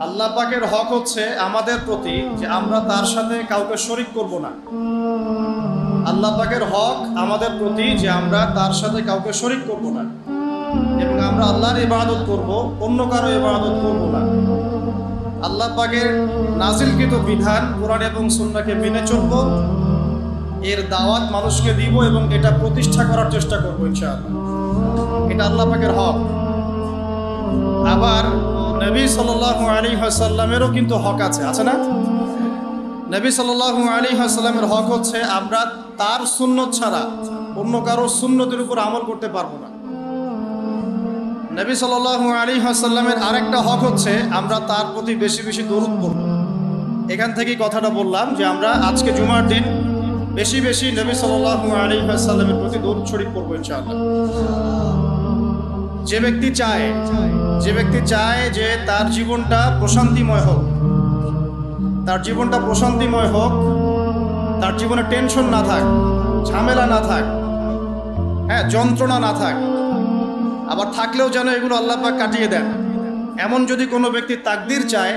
আল্লাহ পাকের হক হচ্ছে আমাদের প্রতি যে আমরা তার সাথে কাউকে শরীক করব না। আল্লাহ পাকের হক আমাদের প্রতি যে আমরা তার সাথে কাউকে শরীক করব না এবং আমরা আল্লাহর ইবাদত করব, অন্য কারো ইবাদত করব না। আল্লাহ পাকের নাজিলকৃত বিধান কোরআন এবং সুন্নাহকে মেনে চলব, এর দাওয়াত মানুষকে দিব এবং এটা প্রতিষ্ঠা করার চেষ্টা করব ইনশাআল্লাহ। এটা আল্লাহ পাকের হক। আবার নবী সাল্লাল্লাহু আলাইহি ওয়াসাল্লামেরও কিন্তু হক আছে না? নবী সাল্লাল্লাহু আলাইহি ওয়াসাল্লামের হক হচ্ছে আমরা তার সুন্নত ছাড়া অন্য কারো সুন্নতের উপর আমল করতে পারবো না। নবী সাল্লাল্লাহু আলাইহি ওয়াসাল্লামের আরেকটা হক হচ্ছে আমরা তার প্রতি বেশি বেশি দরুদ পড়ব। এখান থেকেই কথাটা বললাম যে আমরা আজকে জুমার দিন বেশি বেশি নবী সাল্লাল্লাহু আলাইহি ওয়াসাল্লামের প্রতি দরুদ শরীফ পড়ব ইনশাআল্লাহ। যে ব্যক্তি চায় যে তার জীবনটা প্রশান্তিময় হোক, তার জীবনটা প্রশান্তিময় হোক, তার জীবনে টেনশন না থাক, ঝামেলা না থাক, যন্ত্রণা না থাক, আবার থাকলেও যেন এগুলো আল্লাহ পাক কাটিয়ে দেন, এমন যদি কোনো ব্যক্তি তাকদীর চায়,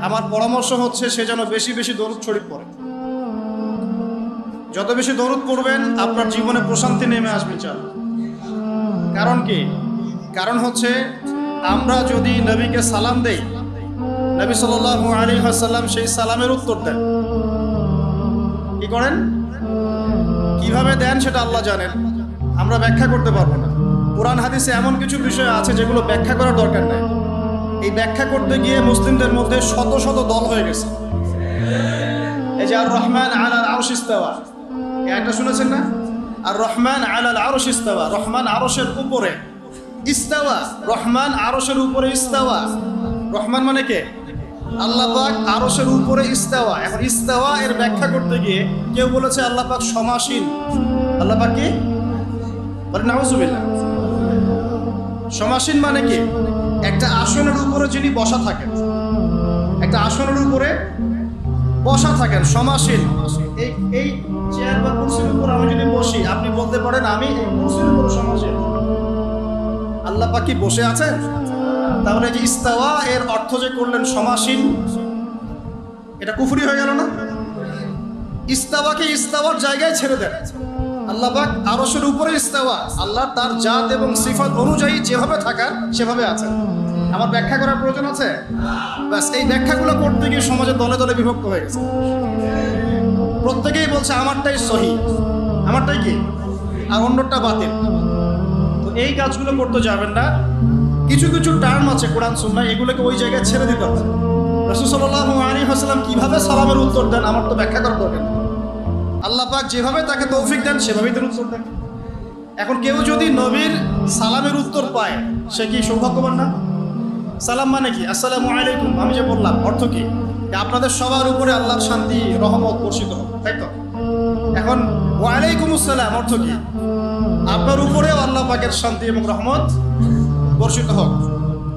আমার পরামর্শ হচ্ছে সে যেন বেশি বেশি দরুদ শরীফ পড়ে। যত বেশি দরুদ পড়বেন আপনার জীবনে প্রশান্তি নেমে আসবে ইনশাআল্লাহ। কারণ কি? কারণ হচ্ছে আমরা যদি নবীকে সালাম দেই, নবী সাল্লাল্লাহু আলাইহি ওয়াসাল্লাম সেই সালামের উত্তর দেন। কি করেন? কিভাবে দেন সেটা আল্লাহ জানেন, আমরা ব্যাখ্যা করতে পারবো না। কোরআন হাদিসে এমন কিছু বিষয় আছে যেগুলো ব্যাখ্যা করার দরকার নাই। এই ব্যাখ্যা করতে গিয়ে মুসলিমদের মধ্যে শত শত দল হয়ে গেছে। এই যে আর রহমান আলাল আরশ ইস্তাওয়া, এটা শুনেছেন না? আর রহমান আলাল আরশ ইস্তাওয়া, রহমান আরশের উপরে ইস্তাওয়া, রহমান আরশের উপরে ইস্তাওয়া। রহমান মানে কে? আল্লাহ পাক আরশের উপরে ইস্তাওয়া। এখন ইস্তাওয়া এর ব্যাখ্যা করতে গিয়ে কেউ বলেছে আল্লাহ পাক সমাসীন। আল্লাহ পাক কি বলেন? নাউজুবিল্লাহ। সমাসীন মানে কি? একটা আসনের উপরে যিনি বসা থাকেন, একটা আসনের উপরে বসা থাকেন, সমাসীন। এই চেয়ার বা কুরসির উপর আমি যদি বসি, আপনি বলতে পারেন আমি এই কুরসির উপর সমাসীন। আল্লাহ পাক কি বসে আছেন? তাহলে যে ইস্তাওয়া এর অর্থ যে করলেন সমাসীন, এটা কুফরি হয়ে গেল না? ইস্তাওয়াকে ইস্তাওয়ার জায়গায় ছেড়ে দেন। আল্লাহ পাক আরশের উপরে ইস্তাওয়া, আল্লাহ তার জাত এবং সিফাত অনুযায়ী যেভাবে থাকার সেভাবে আছেন। আমার ব্যাখ্যা করার প্রয়োজন আছে? ব্যাস, এই ব্যাখ্যাগুলো করতে গিয়ে সমাজে দলে দলে বিভক্ত হয়ে গেছে। প্রত্যেকেই বলছে আমারটাই সহি, আমারটাই কি, আর অন্যটা বাতিল। তো এই কাজগুলো করতে যাবেন না। কিছু কিছু টার্ম আছে কোরআন সুন্নাহ, এগুলোকে ওই জায়গায় ছেড়ে দিতে হবে। রাসূল সাল্লাল্লাহু আলাইহি ওয়াসাল্লাম কিভাবে সালামের উত্তর দেন আমার তো ব্যাখ্যা করার দরকার নেই। আল্লাহ পাক যেভাবে তাকে তৌফিক দেন সেভাবেই তার উত্তর দেন। এখন কেউ যদি নবীর সালামের উত্তর পায় সে কি সৌভাগ্যবান না? সালাম মানে কি? আসসালামু আলাইকুম আমি যে বললাম, অর্থ কি? আপনাদের সবার উপরে আল্লাহর শান্তি রহমত বর্ষিত হোক, তাই তো? এখন ওয়ালাইকুম আসসালাম অর্থ কি? আপনার উপরেও আল্লাহ পাকের শান্তি এবং রহমত বর্ষিত হোক।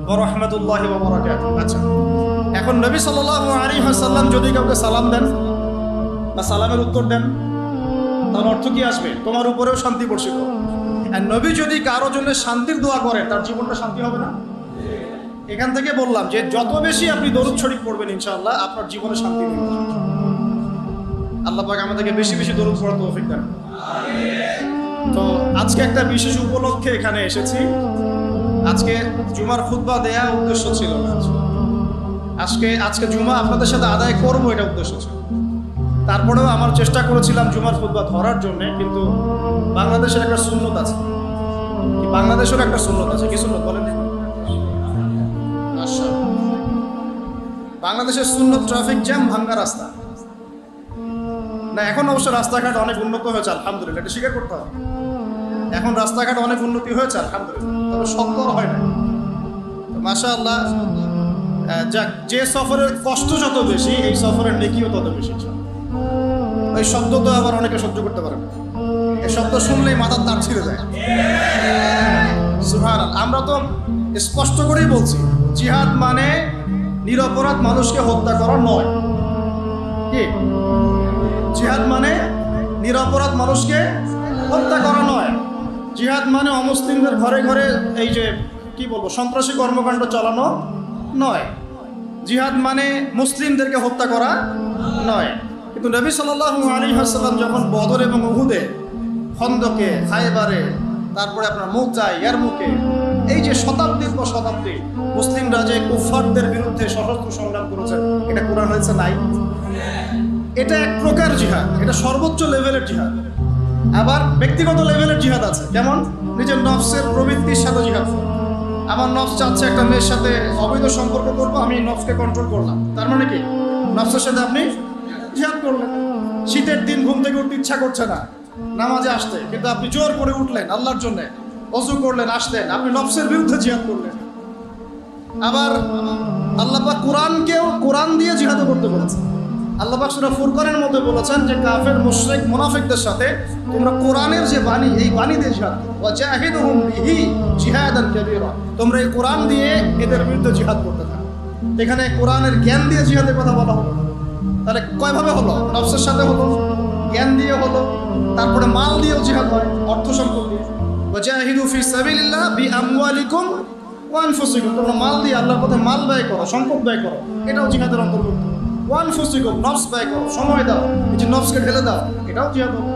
ওয়া রাহমাতুল্লাহি ওয়া বারাকাতুহু। আচ্ছা, এখন নবী সাল্লাল্লাহু আলাইহি ওয়াসাল্লাম যদি কাউকে সালাম দেন বা সালামের উত্তর দেন, তার অর্থ কি আসবে? তোমার উপরেও শান্তি বর্ষিত। আর নবী যদি কারো জন্য শান্তির দোয়া করে তার জীবনটা শান্তি হবে না? এখান থেকে বললাম যে যত বেশি আপনি দরুদ শরীফ পড়বেন ইনশাআল্লাহ আপনার জীবনে শান্তি নেবে। আল্লাহ পাক আমাদেরকে বেশি বেশি দরুদ পড়ার তৌফিক দেন। তো আজকে একটা বিশেষ উপলক্ষে এখানে এসেছি। আজকে জুমার খুতবা দেয়া উদ্দেশ্য ছিল না। আজকে জুমা আপনাদের সাথে আদায় করবো এটা উদ্দেশ্য ছিল। তারপরেও আমার চেষ্টা করেছিলাম জুমার খুতবা ধরার জন্য, কিন্তু বাংলাদেশের একটা সুন্নত আছে। বাংলাদেশের একটা সুন্নত আছে। কি সুন্নত বলেন? আচ্ছা, বাংলাদেশের সুন্নত ট্রাফিক জ্যাম, ভাঙ্গা রাস্তা না। এখন অবশ্য রাস্তাঘাট অনেক উন্নত হয়েছে আলহামদুলিল্লাহ, এটা স্বীকার করতে হবে। এখন রাস্তাঘাট অনেক উন্নতি হয়েছে আলহামদুলিল্লাহ, তবে সত্তর হয় না। মাশাআল্লাহ, যাক, যে সফরের কষ্ট যত বেশি এই সফরের নেকিও তত বেশি। ওই শব্দ তো আবার অনেকে সহ্য করতে পারে না, এই শব্দ শুনলেই মাথার তার ছিঁড়ে যায়। সুবহানাল্লাহ, আমরা তো স্পষ্ট করেই বলছি জিহাদ মানে নিরপরাধ মানুষকে হত্যা করা নয়। কি? জিহাদ মানে নিরপরাধ মানুষকে হত্যা করা নয়। জিহাদ মানে অমুসলিমদের ঘরে ঘরে এই যে কি বলবো সন্ত্রাসী কর্মকাণ্ড চালানো নয়। জিহাদ মানে মুসলিমদেরকে হত্যা করা নয়। কিন্তু নবী সাল্লাল্লাহু আলাইহি ওয়াসাল্লাম যখন বদর এবং উহুদে, খন্দকে, খায়বারে, তারপরে আপনার মুতায়, ইয়ারমুকে, এই যে শতাব্দীর পর শতাব্দী মুসলিমরা যে কুফফারদের বিরুদ্ধে সশস্ত্র সংগ্রাম করেছেন, এটা কোরআন হয়েছে নাই? এটা এক প্রকার জিহাদ, এটা সর্বোচ্চ লেভেলের জিহাদ। আবার ব্যক্তিগত লেভেলের জিহাদ আছে, যেমন নিজের নফসের প্রবৃত্তির সাথে জিহাদ। আমার নফস চাচ্ছে একটা মেয়ের সাথে অবৈধ সম্পর্ক করবো, আমি নফসকে কন্ট্রোল করলাম, তার মানে কি নফসের সাথে আপনি জিহাদ করলেন। শীতের দিন ঘুম থেকে উঠতে ইচ্ছা করছে না নামাজে আসতে, কিন্তু আপনি জোর করে উঠলেন আল্লাহর জন্য, ওযু করলেন, আসলেন, আপনি নফসের বিরুদ্ধে জিহাদ করলেন। আবার আল্লাহ পাক কোরআন দিয়ে জিহাদ করতে বলেছেন। আল্লাহ পাক সূরা ফুরকানের মধ্যে বলেছেন যে কাফের, মুশরিক, মুনাফিকদের সাথে তোমরা কোরআনের যে বাণী, এই বাণী দিয়ে জিহাদ করো। ওয়াজাহিদুহুম বিহি জিহাদান কাবীরা, তোমরা এই কোরআন দিয়ে এদের বিরুদ্ধে জিহাদ করতে থাকো। এখানে কোরআনের জ্ঞান দিয়ে জিহাদের কথা বলা হলো। তাহলে কয়ভাবে হলো? নফসের সাথে হলো, জ্ঞান দিয়ে হলো, তারপরে মাল দিয়েও জিহাদ হয়, অর্থ সম্পদ দিয়ে। ওয়াজাহিদু ফি সাবিলিল্লাহ বিআমওয়ালিকুম ওয়া আনফুসিকুম, তোমরা মাল দিয়ে আল্লাহর পথে মাল ব্যয় করো, সম্পদ ব্যয় করো, এটাও জিহাদের অন্তর্ভুক্ত। ওয়া আনফুসিকুম, নফস ব্যয় করো, সময় দাও, এই যে নফসকে ঢেলে দাও, এটাও জিহাদ হবে।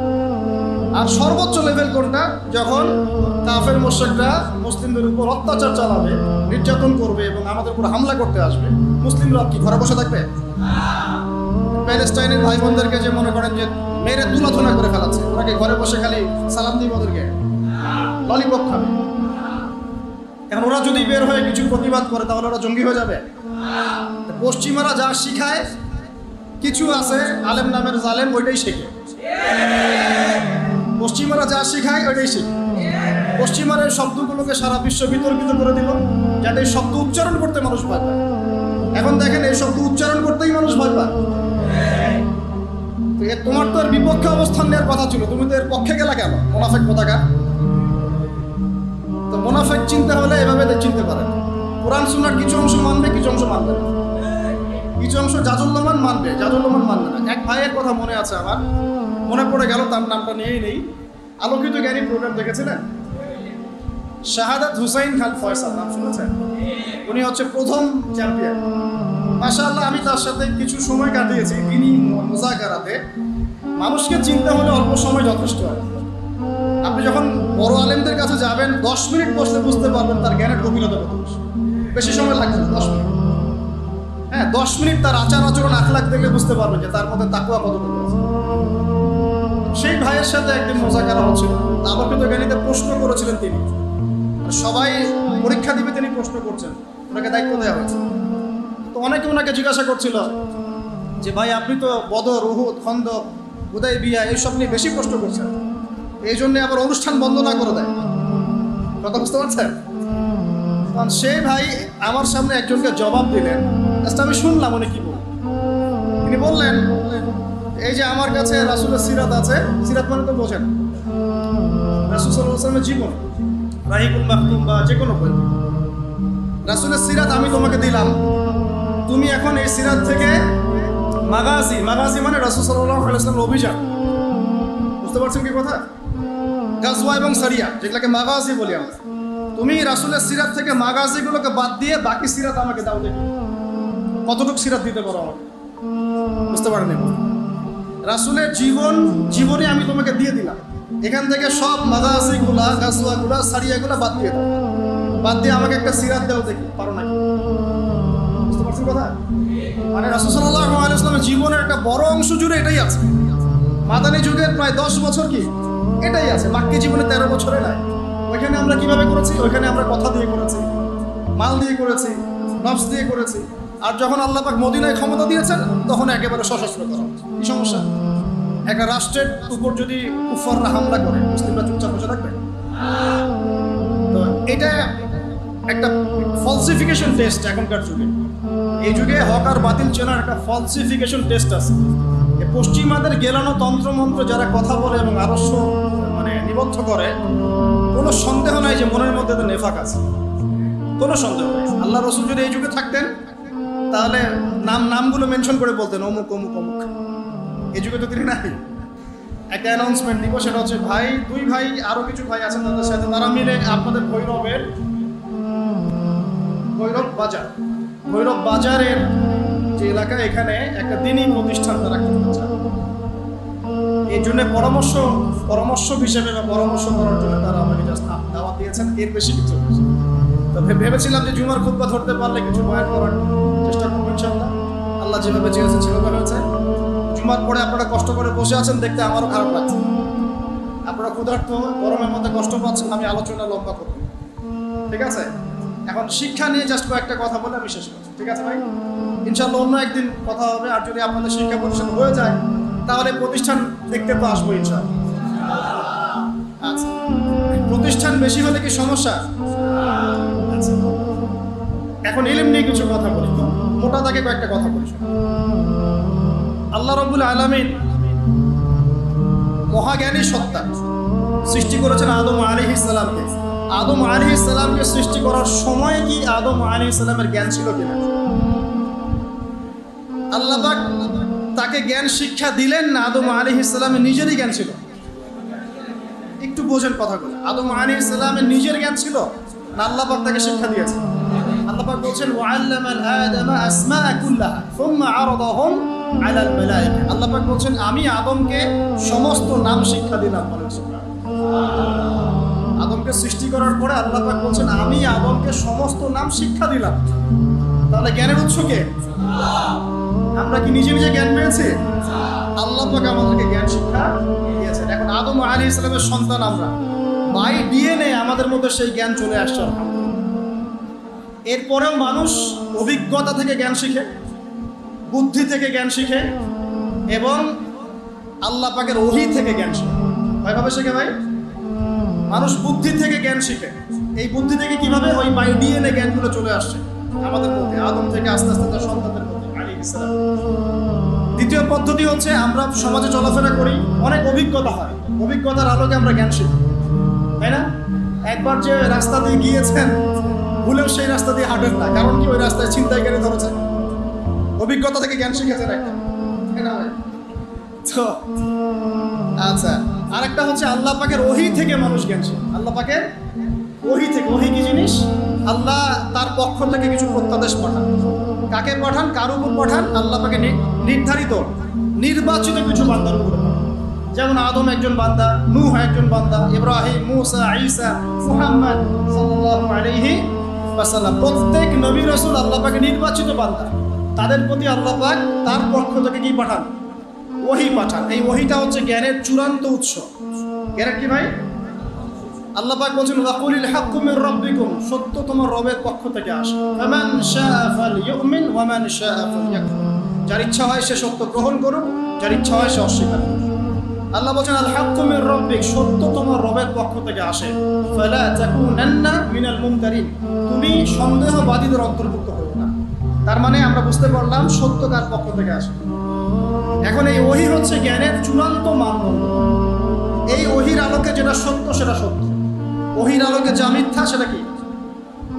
আর সর্বোচ্চ লেভেল কোনটা? যখন কাফের মুশরিকরা মুসলিমদের উপর অত্যাচার চালাবে, নির্যাতন করবে এবং আমাদের উপর হামলা করতে আসবে, মুসলিমরা কি ঘরে বসে থাকবে? প্যালেস্টাইনের ভাই বোনদেরকে যে মনে করেন যে মেরে তুলাধুলা করে ফেলাচ্ছে, ওরা কি ঘরে বসে খালি সালাম দিব ওদেরকে? ললিপপ খাবে। এখন ওরা যদি বের হয়ে কিছু প্রতিবাদ করে তাহলে ওরা জঙ্গি হয়ে যাবে? পশ্চিমারা যা শিখায়, কিছু আছে আলেম নামের জালেম, ওইটাই শেখে। পশ্চিমারা যা শিখায় ওইটাই শেখে। পশ্চিমারা এই শব্দগুলোকে সারা বিশ্ব বিতর্কিত করে দিল, যাতে এই শব্দ উচ্চারণ করতে মানুষ ভয় পায়। এখন দেখেন এই শব্দ উচ্চারণ করতেই মানুষ ভয় পায়। তোমার তো এর বিপক্ষে অবস্থান নেওয়ার কথা ছিল, তুমি তো এর পক্ষে গেলা কেন? মুনাফিক পতাকা। তো মুনাফিক চিনতে হলে এভাবে চিনতে পারে, কোরআন সুন্নাহর কিছু অংশ মানবে, কিছু অংশ মানবে না, কিছু অংশ জাজুল্যমান মানবে, জাজুল্যমান মানবে না। এক ভাইয়ের কথা মনে আছে আমার, মনে পড়ে গেল, তার নামটা নিয়েই নেই। আলোকিত জ্ঞানী প্রোগ্রাম দেখেছিলেন? শাহাদাত হুসাইন খান ফয়সাল, নাম শুনেছেন? উনি হচ্ছে প্রথম চ্যাম্পিয়ন। মাশাআল্লাহ, আমি তার সাথে কিছু সময় কাটিয়েছি তিনি মুযাকারাতে। মানুষকে চিনতে হলে অল্প সময় যথেষ্ট হয়। আপনি যখন বড় আলেমদের কাছে যাবেন, 10 মিনিট বসলে বুঝতে পারবেন তার জ্ঞানের গভীরতা কত বেশি। বেশি সময় লাগবে না, 10 মিনিট। হ্যাঁ, 10 মিনিট তার আচার আচরণ, আখলাক দেখলে বুঝতে পারবেন যে তার মধ্যে তাকওয়া কতটুকু আছে। সেই ভাইয়ের সাথে একদিন মুযাকারা হচ্ছিল, আলোকিত জ্ঞানীতে প্রশ্ন করেছিলেন তিনি। সবাই পরীক্ষা দিবে, তিনি প্রশ্ন করছেন, ওনাকে দায়িত্ব দেওয়া হয়েছে। তো অনেকে ওনাকে জিজ্ঞাসা করছিল যে ভাই, আপনি তো বদর, উহুদ, খন্দক, হুদায়বিয়া এইসব নিয়ে বেশি প্রশ্ন করছেন, এই জন্য আবার অনুষ্ঠান বন্ধ না করে দেয়। কথা বুঝতে পারছেন? কারণ সেই ভাই আমার সামনে একজনকে জবাব দিলেন, আমি শুনলাম উনি কি বললেন। তিনি বললেন, এই যে আমার কাছে রাসূলের সিরাত আছে, সিরাত মানে তো বোঝেন, রাসূল সাল্লাল্লাহু আলাইহি ওয়াসাল্লামের জীবন, রাহিকুল মাকতুম বা যে কোনো বই, রাসূলের সিরাত আমি তোমাকে দিলাম। তুমি এখন এই সিরাত থেকে মাগাজি, মাগাজি মানে রাসূল সাল্লাল্লাহু আলাইহি ওয়াসাল্লামের অভিযান, বুঝতে পারছেন কি কথা? গাজওয়া এবং সারিয়া, যেগুলোকে মাগাজি বলি আমরা। তুমি রাসূলের সিরাত থেকে মাগাজিগুলোকে বাদ দিয়ে বাকি সিরাত আমাকে দাও, দেখি কতটুকু সিরাত দিতে পারো আমাকে। বুঝতে পারেন? রাসূলের জীবনে আমি তোমাকে দিয়ে দিলাম, এখান থেকে সব মাগাজিগুলা, গাজওয়াগুলা, সারিয়াগুলা বাদ দিয়ে দাও, বাদ দিয়ে আমাকে একটা সিরাত দাও, দেখি পারো নাকি। বুঝতে পারছেন কথা? মানে রাসূল সাল্লাল্লাহু আলাইহি ওয়াসাল্লামের জীবনের একটা বড় অংশ জুড়ে এটাই আছে। মাদানী যুগের প্রায় 10 বছর কি এটাই আছে, মাক্কি জীবনে 13 বছরে নাই। ওইখানে আমরা কিভাবে করেছি? ওইখানে আমরা কথা দিয়ে করেছি, মাল দিয়ে করেছি, নফস দিয়ে করেছি। আর যখন আল্লাহ পাক মদিনায় ক্ষমতা দিয়েছেন, তখন একেবারে সশস্ত্র করা হচ্ছে। কি সমস্যা? একটা রাষ্ট্রের উপর যদি কুফাররা হামলা করে, মুসলিমরা চুপচাপ বসে থাকবে? তো এটা একটা ফলসিফিকেশন টেস্ট এখনকার যুগে। এই যুগে হক আর বাতিল চেনার একটা ফলসিফিকেশন টেস্ট আছে। পশ্চিমাদের গেলানো তন্ত্রমন্ত্র যারা কথা বলে এবং আদর্শ মানে নিবদ্ধ করে, কোনো সন্দেহ নাই যে মনের মধ্যে তো নেফাক আছে, কোনো সন্দেহ নেই। আল্লাহ রসুল যদি এই যুগে থাকতেন তাহলে নামগুলো মেনশন করে বলতেন অমুক অমুক অমুক। এই যুগে তো তিনি নাই। একটা অ্যানাউন্সমেন্ট দিব, সেটা হচ্ছে ভাই, 2 ভাই, আরো কিছু ভাই আছেন তাদের সাথে, তারা মিলে আপনাদের ভৈরব বাজার ভৈরব বাজারের যে এলাকা, এখানে একটা দিনই প্রতিষ্ঠান তারা করতে চায়। এই জন্য পরামর্শ হিসেবে বা পরামর্শ করার জন্য তারা আমাকে জাস্ট দাওয়াত দিয়েছেন, এর বেশি কিছু। তো ভেবেছিলাম যে জুমার খুতবা ধরতে পারলে কিছু বয়ান করার চেষ্টা করবো ইনশাআল্লাহ। আল্লাহ যেভাবে চেয়েছেন সেভাবে হয়েছে। জুমার পরে আপনারা কষ্ট করে বসে আছেন দেখতে আমারও খারাপ লাগছে। আপনারা ক্ষুধার্ত, গরমের মধ্যে কষ্ট পাচ্ছেন, আমি আলোচনা লম্বা করব, ঠিক আছে? এখন শিক্ষা নিয়ে জাস্ট কয়েকটা কথা বলে আমি শেষ করছি, ঠিক আছে ভাই? ইনশাআল্লাহ অন্য একদিন কথা হবে। আর যদি আপনাদের শিক্ষা প্রতিষ্ঠান হয়ে যায় তাহলে প্রতিষ্ঠান দেখতে তো আসবো ইনশাআল্লাহ। আচ্ছা, প্রতিষ্ঠান বেশি হলে কি সমস্যা? আচ্ছা, এখন ইলম নিয়ে কিছু কথা বলি, তো মোটা দাগে কয়েকটা কথা বলি। আল্লাহ রাব্বুল আলামিন মহাজ্ঞানী সত্তা, সৃষ্টি করেছেন আদম আলাইহিস সালামকে। আদম আলাইহিস সালামকে সৃষ্টি করার সময় কি আদম আলাইহিস সালামের জ্ঞান ছিল কিনা? আল্লাহ পাক তাকে জ্ঞান শিক্ষা দিলেন না আদম আলাইহিস সালামের নিজেরই জ্ঞান ছিল? একটু বোঝেন কথাগুলো। আদম আলাইহিস সালামের নিজের জ্ঞান ছিল না আল্লাহ পাক তাকে শিক্ষা দিয়েছেন? আল্লাহ পাক বলেন ওয়াআল্লামাল আদামা আসমাআ কুল্লাহা সুম্মা আরাদাহুম আলাল মালায়েকা। আল্লাহ পাক বলেন আমি আদমকে সমস্ত নাম শিক্ষা দিলাম। আদমকে সৃষ্টি করার পরে আল্লাহ পাক বলেন আমি আদমকে সমস্ত নাম শিক্ষা দিলাম। তাহলে জ্ঞানের উৎস কে? আমরা কি নিজে নিজে জ্ঞান পেয়েছি? আল্লাহ পাক আমাদেরকে জ্ঞান শিক্ষা দিয়েছেন। এখন আদম আলাইহিস সালামের সন্তান আমরা, বাই ডিএনএ আমাদের মধ্যে সেই জ্ঞান চলে আসছে। এরপরেও মানুষ অভিজ্ঞতা থেকে জ্ঞান শিখে, বুদ্ধি থেকে জ্ঞান শিখে এবং আল্লাহ পাকের ওহী থেকে জ্ঞান শিখে। ভাবে শেখে ভাই? মানুষ বুদ্ধি থেকে জ্ঞান শিখে। এই বুদ্ধি থেকে কিভাবে? ওই বাই ডিএনএ জ্ঞানগুলো চলে আসছে আমাদের মধ্যে, আদম থেকে আস্তে আস্তে তার সন্তানদের মধ্যে আলাইহিস সালাম। দ্বিতীয় পদ্ধতি হচ্ছে আমরা সমাজে চলাফেরা করি, অনেক অভিজ্ঞতা হয়, অভিজ্ঞতার আলোকে আমরা জ্ঞান শিখি, তাই না? একবার যে রাস্তা দিয়ে গিয়েছেন ভুলেও সেই রাস্তা দিয়ে হাঁটেন না, কারণ কি ওই রাস্তায় ছিনতাইকারী ধরেছে। অভিজ্ঞতা থেকে জ্ঞান শিখেছেন একটা, তাই না ভাই? তো আচ্ছা, আরেকটা হচ্ছে আল্লাহ পাকের ওহী থেকে মানুষ জ্ঞান শিখে। আল্লাহ পাকের ওহী থেকে। ওহী কি জিনিস? আল্লাহ তার পক্ষ থেকে কিছু প্রত্যাদেশ পাঠান। কাকে পাঠান? কার উপর পাঠান? আল্লাহ পাকে নির্ধারিত নির্বাচিত কিছু বান্দার উপর। যেমন আদম একজন বান্দা, নূহ একজন বান্দা, ইব্রাহিম, মূসা, ঈসা, মুহাম্মদ সাল্লাল্লাহু আলাইহি ওয়াসাল্লাম, প্রত্যেক নবী রাসূল আল্লাহ পাকে নির্বাচিত বান্দা। তাদের প্রতি আল্লাহ পাক তার পক্ষ থেকে কি পাঠান? ওহী পাঠান। এই ওহীটা হচ্ছে জ্ঞানের চূড়ান্ত উৎস। জ্ঞানের কি ভাই? আল্লাহ পাক বলেন ওয়াকুলিল হাক্কু মির রাব্বিকুম, সত্য তোমার রবের পক্ষ থেকে আসে। ফামান শাআ ফালইউমিন ওয়া মান শাআ ফালইয়াকফুর, যার ইচ্ছা হয় সে সত্য গ্রহণ করুক, যার ইচ্ছা হয় সে অস্বীকার করুক। আল্লাহ বলেন আল হাক্কু মির রাব্বিক, সত্য তোমার রবের পক্ষ থেকে আসে। ফালা তাকুনান্না মিনাল মুমতারিন, তুমি সন্দেহবাদীদের অন্তর্ভুক্ত হবে না। তার মানে আমরা বুঝতে পারলাম সত্য কার পক্ষ থেকে আসে। এখন এই ওহী হচ্ছে জ্ঞানের চূড়ান্ত মানদণ্ড। এই ওহীর আলোকে যেটা সত্য সেটা সত্য, ওহীর আলোকে যা মিথ্যা সেটা কি?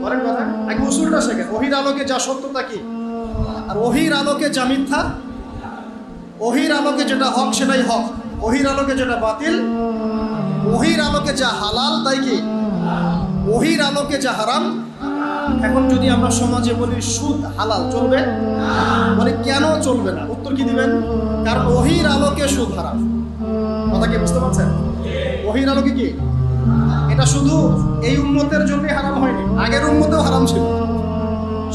বলেন কথা, আগে উসুলটা শেখেন। ওহীর আলোকে যা সত্যতা কি, আর ওহীর আলোকে যা মিথ্যা। ওহীর আলোকে যেটা হক সেটাই হক, ওহীর আলোকে যেটা বাতিল। ওহীর আলোকে যা হালাল তাই কি, ওহীর আলোকে যা হারাম। এখন যদি আমরা সমাজে বলি সুদ হালাল, চলবে? বলে কেন চলবে না? উত্তর কি দিবেন? কারণ ওহীর আলোকে সুদ হারাম। কথা কি বুঝতে পারছেন? ওহীর আলোকে কি, এটা শুধু এই উম্মতের জন্য হারাম হয়নি, আগের উম্মতেও হারাম ছিল।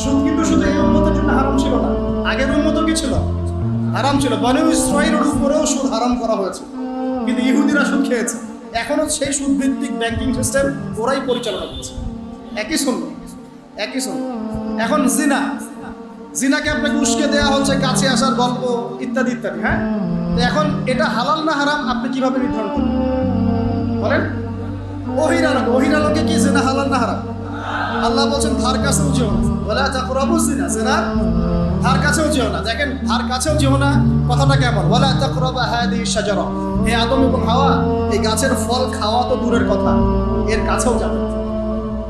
সুদ কিন্তু শুধু এই উম্মতের জন্য হারাম ছিল না, আগের উম্মতও কি ছিল? হারাম ছিল। বনু ইসরাঈলের উপরেও সুদ হারাম করা হয়েছে, কিন্তু ইহুদিরা সুদ খেয়েছে। এখনো সেই সুদ ভিত্তিক ব্যাংকিং সিস্টেম ওরাই পরিচালনা করছে। একই শুনল। এখন জিনা, জিনাকে আপনাকে উস্কে দেওয়া হচ্ছে, কাছে আসার গল্প ইত্যাদি ইত্যাদি। হ্যাঁ, তো এখন এটা হালাল না হারাম আপনি কিভাবে নির্ধারণ করবেন বলেন? ওহীর আলোকে। ওহীর আলোকে কি জিনা হালাল না হারাম? আল্লাহ বলছেন ধার কাছেও যেও না, ওয়ালা তাকরাবুজ জিনা, জিনা ধার কাছেও যেও না। দেখেন ধার কাছেও যেও না কথাটা কেমন? ওয়ালা তাকরাবা হাদিহি শাজারা, হে আদম এবং হাওয়া, এই গাছের ফল খাওয়া তো দূরের কথা, এর কাছেও যাবে।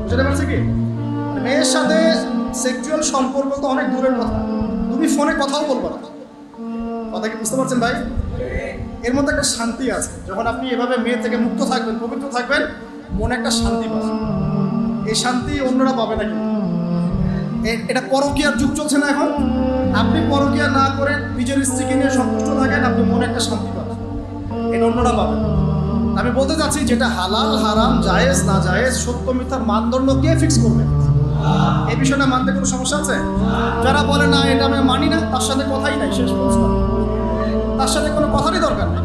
বুঝতে পারছি কি? মেয়ের সাথে সেক্সুয়াল সম্পর্ক তো অনেক দূরের কথা, তুমি ফোনে কথাও বলবো না। কথা কি বুঝতে পারছেন ভাই? এর মধ্যে একটা শান্তি আছে। যখন আপনি এভাবে মেয়ে থেকে মুক্ত থাকবেন, পবিত্র থাকবেন, মনে একটা শান্তি পাবেন। এই শান্তি অন্যরা পাবে না। কিন্তু এটা পরকীয়ার যুগ চলছে না এখন। আপনি পরকীয়া না করে নিজের স্ত্রীকে নিয়ে সন্তুষ্ট থাকেন, আপনি মনে একটা শান্তি পাবেন, এটা অন্যরা পাবেন। আমি বলতে চাচ্ছি যেটা হালাল হারাম জায়েজ না জায়েজ সত্য মিথ্যার মানদণ্ড কে ফিক্স করবে? এই বিষয়টা মানতে কোনো সমস্যা আছে? যারা বলে না এটা আমি মানি না, তার সাথে কথাই নাই, শেষ প্রশ্ন। তার সাথে কোনো কথারই দরকার নেই।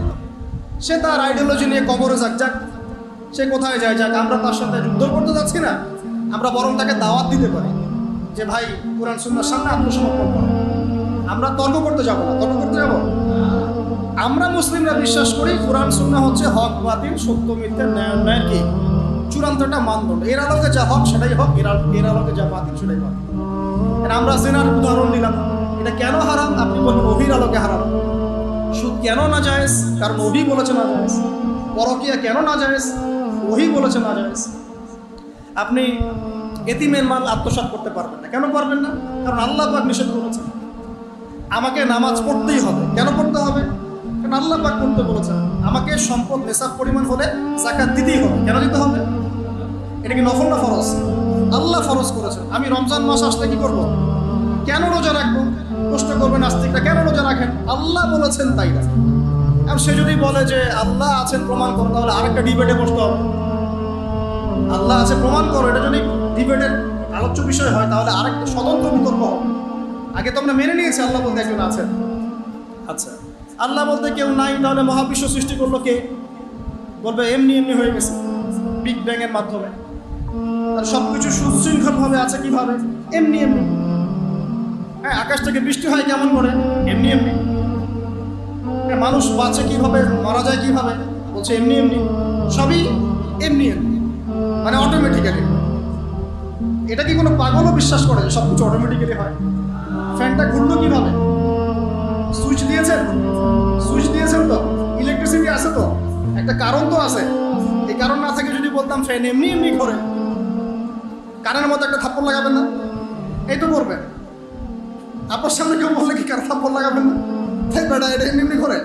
সে তার আইডিওলজি নিয়ে কবরে যাক, সে কোথায় যায় যাক, আমরা তার সাথে যুদ্ধ করতে যাচ্ছি না। আমরা বরং তাকে দাওয়াত দিতে পারি যে ভাই কোরআন সুন্নাহর সামনে আত্মসমর্পণ করো। আমরা তর্ক করতে যাব না। তর্ক করতে যাব? আমরা মুসলিমরা বিশ্বাস করি কোরআন সুন্নাহ হচ্ছে হক বাতিল, সত্য মিথ্যা, ন্যায় অন্যায়ের কি চূড়ান্ত একটা মানদণ্ড। এর আলোকে যা হক সেটাই হক, এর আলোকে যা বাতিল সেটাই বাতিল। আমরা জিনার উদাহরণ দিলাম, এটা কেন হারাম? আপনি বলবেন ওহীর আলোকে হারাম। সুদ কেন না জায়েজ? কারণ ওহী বলেছে না জায়েজ। পরকীয়া কেন না জায়েজ? ওহী বলেছে না জায়েজ। আপনি এতিমের মাল আত্মসাৎ করতে পারবেন না। কেন পারবেন না? কারণ আল্লাহ পাক নিষেধ করেছেন। আমাকে নামাজ পড়তেই হবে। কেন পড়তে হবে? কারণ আল্লাহ পাক করতে বলেছেন। আমাকে সম্পদ নেশাব পরিমাণ হলে যাকাত দিতেই হবে। কেন দিতে হবে? এটা কি নফল না ফরজ? আল্লাহ ফরজ করেছেন। আমি রমজান মাস আসলে কি করব? কেন রোজা রাখবো? প্রশ্ন করবেন নাস্তিকরা, কেন রোজা রাখেন? আল্লাহ বলেছেন তাই রাখেন। আর সে যদি বলে যে আল্লাহ আছেন প্রমাণ করো, তাহলে আরেকটা ডিবেটে বসতে হবে। আল্লাহ আছে প্রমাণ করো, এটা যদি ডিবেটের আলোচ্য বিষয় হয় তাহলে আরেকটা স্বতন্ত্র বিতর্ক হবে। আগে তো আমরা মেনে নিয়েছি আল্লাহ বলতে একজন আছেন। আচ্ছা, আল্লাহ বলতে কেউ নাই, তাহলে মহাবিশ্ব সৃষ্টি করলো কে? বলবে এমনি এমনি হয়ে গেছে, বিগ ব্যাং এর মাধ্যমে। আর সব কিছু সুশৃঙ্খলভাবে আছে কিভাবে? এমনি এমনি। হ্যাঁ, আকাশ থেকে বৃষ্টি হয় কেমন করে? এমনি এমনি। মানুষ বাঁচে কিভাবে, মারা যায় কিভাবে? বলছে এমনি এমনি। সবই এমনি এমনি, মানে অটোমেটিক্যালি। এটা কি কোনো পাগলও বিশ্বাস করে যে সব কিছু অটোমেটিক্যালি হয়? ফ্যানটা ঘুরলো কিভাবে? সুইচ দিয়েছেন? সুইচ দিয়েছেন তো, ইলেকট্রিসিটি আছে তো, একটা কারণ তো আছে। এই কারণ না থাকে যদি বলতাম ফ্যান এমনি এমনি ঘরে, কারের মতো একটা থাপ্পড় লাগাবেন না? এই তো করবেন। আপনার সামনে কেউ বললে কি কার থাপ্পড় লাগাবেন না? তাই বেটা এটা এমনি এমনি ঘরে।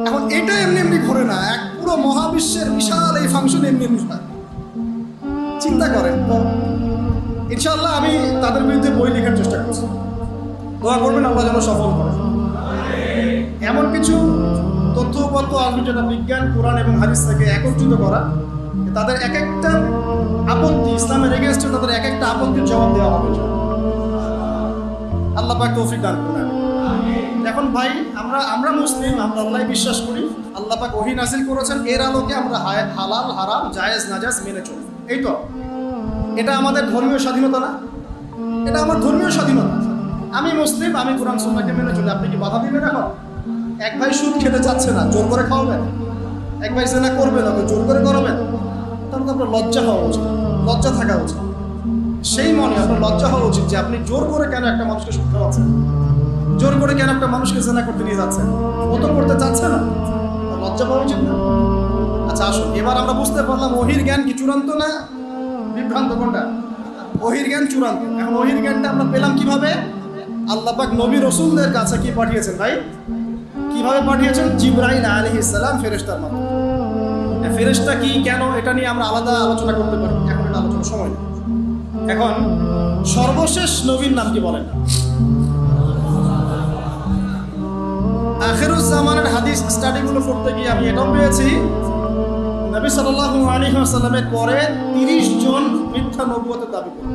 এখন এটা এমনি এমনি ঘরে না, এক পুরো মহাবিশ্বের বিশাল এই ফাংশন এমনি এমনি হয়। চিন্তা করেন তো। ইনশাআল্লাহ আমি তাদের বিরুদ্ধে বই লেখার চেষ্টা করছি। দোয়া করবেন আল্লাহ যেন সফল করে। এমন কিছু তথ্য উপাত্ত আসবে যেটা বিজ্ঞান, কোরআন এবং হাদিস থেকে একত্রিত করা। তাদের এক একটা আপত্তি, ইসলামের এগেনস্টে তাদের এক একটা আপত্তির জবাব দেওয়া হবে। আল্লাহ পাক তৌফিক দান করুন। এখন ভাই আমরা মুসলিম, আমরা আল্লাহ বিশ্বাস করি। আল্লাহ পাক ওহী নাযিল করেছেন, এর আলোকে আমরা হালাল হারাম জায়েজ নাজায়েজ মেনে চলি। এই তো, এটা আমাদের ধর্মীয় স্বাধীনতা না? এটা আমার ধর্মীয় স্বাধীনতা। আমি মুসলিম, আমি কোরআন সুন্নাহকে মেনে চলি। আপনি কি বাধা দিবেন? এখন এক ভাই সুদ খেতে চাচ্ছে না, জোর করে খাওয়াবেন? এক ভাই জিনা করবে না, জোর করে করাবেন? তাহলে তো আপনার লজ্জা হওয়া উচিত, লজ্জা থাকা উচিত। সেই মনে আপনার লজ্জা হওয়া উচিত যে আপনি জোর করে কেন একটা মানুষকে সুদ খাওয়াচ্ছেন, জোর করে কেন একটা মানুষকে জিনা করতে নিয়ে যাচ্ছেন। ও তো করতে চাচ্ছে না, লজ্জা পাওয়া উচিত না? আচ্ছা আসুন, এবার আমরা বুঝতে পারলাম ওহীর জ্ঞান কি চূড়ান্ত না বিভ্রান্ত? কোনটা? ওহীর জ্ঞান চূড়ান্ত। এখন ওহীর জ্ঞানটা আমরা পেলাম কিভাবে? আল্লাহ পাক নবী রাসূলদের কাছে কি পাঠিয়েছেন ভাই? কিভাবে পাঠিয়েছেন? জিবরাইল আলাইহিস সালাম, ফেরেশতার মাধ্যমে। ফেরেশতা কি, কেন, এটা নিয়ে আমরা আলাদা আলোচনা করতে পারি, এখন এটা আলোচনার সময় নেই। এখন সর্বশেষ নবীর নাম কি বলেন? আখিরুজ জামানের হাদিস স্টাডিগুলো করতে গিয়ে আমি এটাও পেয়েছি, নবী সাল্লাল্লাহু আলাইহি ওয়াসাল্লামের পরে 30 জন মিথ্যা নবুয়তের দাবি করে।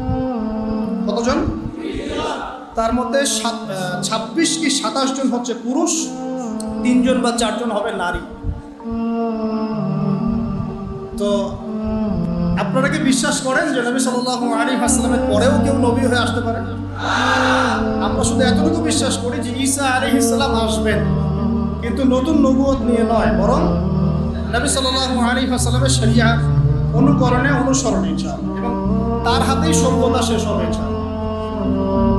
কতজন? তার মধ্যে 26 কি 27 জন হচ্ছে পুরুষ, 3 জন বা 4 জন হবে নারী। তো আপনারা কি বিশ্বাস করেন যে নবী সাল্লাল্লাহু আলাইহি ওয়াসাল্লামের পরেও কেউ নবী হয়ে আসতে পারে? আমরা শুধু এতটুকু বিশ্বাস করি যে ঈসা আলাইহিস সালাম আসবেন, কিন্তু নতুন নবুয়ত নিয়ে নয়, বরং নবী সাল্লাল্লাহু আলাইহি ওয়াসাল্লামের শরিয়াত অনুকরণে, অনুসরণে ইনশাআল্লাহ, এবং তার হাতেই সভ্যতা শেষ হবে ইনশাআল্লাহ।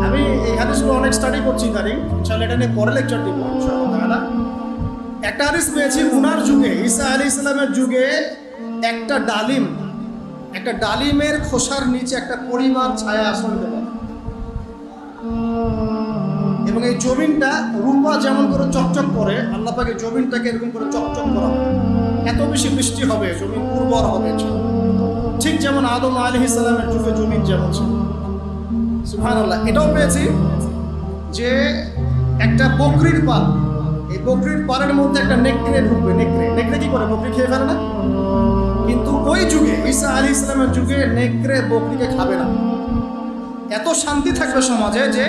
আমি এই হাদিসগুলো অনেক স্টাডি করছি ইদানিং, ইনশাআল্লাহ এটা নিয়ে পরে লেকচার দিব ইনশাআল্লাহ তাআলা। একটা হাদিস পেয়েছি, উনার যুগে, ঈসা আলাইহিস সালামের যুগে একটা ডালিমের খোসার নিচে একটা পরিবার ছায়া আশ্রয় নিতে পারে, এবং এই জমিনটা রূপা যেমন করে চকচক করে, আল্লাহ পাক এই জমিনটাকে এরকম করে চকচক করা হবে। এত বেশি বৃষ্টি হবে, জমিন উর্বর হবে, ঠিক যেমন আদম আলাইহিস সালামের যুগে জমিন যেমন ছিল। সুবহানাল্লাহ। এটাও পেয়েছি যে একটা বকরির পাল, এই বকরির পালের মধ্যে একটা নেকড়ে ঢুকবে। নেকড়ে কি করে? বকরি খেয়ে ফেলে না? কিন্তু ওই যুগে, ঈসা আলাইহিস সালামের যুগে, নেকড়ে বকরিকে খাবে না। এত শান্তি থাকবে সমাজে যে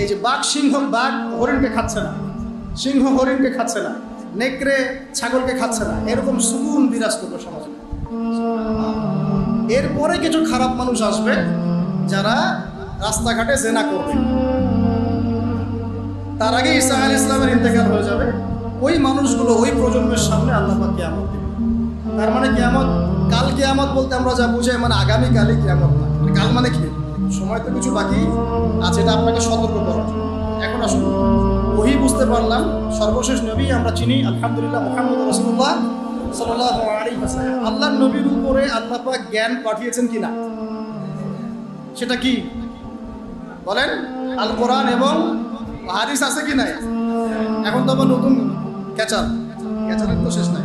এই যে বাঘ হরিণকে খাচ্ছে না, সিংহ হরিণকে খাচ্ছে না, নেকড়ে ছাগলকে খাচ্ছে না, এরকম সুকুন বিরাজ করবে সমাজে। এরপরে কিছু খারাপ মানুষ আসবে যারা রাস্তাঘাটে জেনা করবে। তার আগে ঈসা আলাইহিস সালামের ইন্তেকাল হয়ে যাবে। ওই মানুষগুলো, ওই প্রজন্মের সামনে আল্লাহ পাক কিয়ামত দিবে। তার মানে কিয়ামত, কাল কিয়ামত বলতে আমরা যা বুঝাই, মানে আগামীকালই কিয়ামত না। কাল মানে কি? সময় তো কিছু বাকি আছে, এটা আপনাকে সতর্ক করার জন্য। এখন আসুন, ওহি বুঝতে পারলাম, সর্বশেষ নবী আমরা চিনি আলহামদুলিল্লাহ মুহাম্মদ রাসূলুল্লাহ সাল্লাল্লাহু আলাইহি ওয়াসাল্লাম। আল্লাহর নবীর উপরে আল্লাহ পাক জ্ঞান পাঠিয়েছেন কিনা, সেটা কি বলেন? আল কোরআন এবং হাদিস আছে কি নাই? এখন তো আবার নতুন ক্যাচারের তো শেষ নাই,